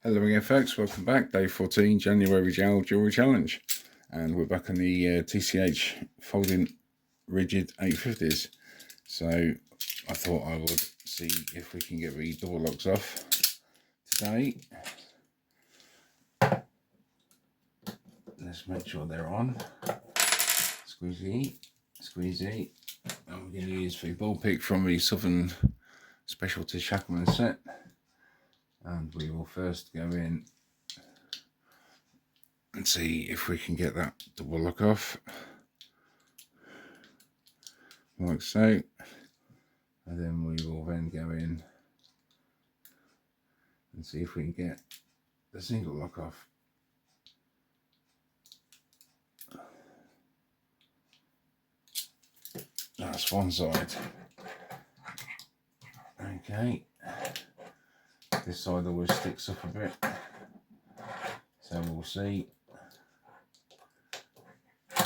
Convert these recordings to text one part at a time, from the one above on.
Hello again folks, welcome back. Day 14, January Jail Jewellery Challenge. And we're back on the TCH folding rigid 850s. So I thought I would see if we can get the door locks off today. Let's make sure they're on. Squeezy, squeezy. And we're going to use the ball pick from the Southern Specialty Shackleman set. And we will first go in and see if we can get that double lock off, like so, and then we will then go in and see if we can get the single lock off. That's one side. Okay, this side always sticks up a bit, so we'll see. Is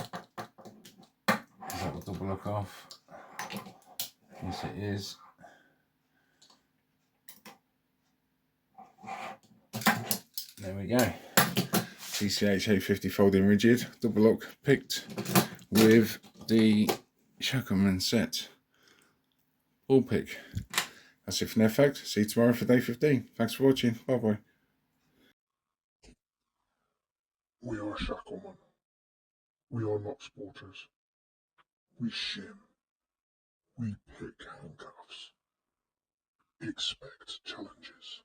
that the double lock off? Yes it is. There we go. TCH 850 folding rigid double lock picked with the Shackleman set ball pick. That's it for now folks. See you tomorrow for day 15. Thanks for watching. Bye bye. We are Shackleman. We are not sporters. We shim. We pick handcuffs. Expect challenges.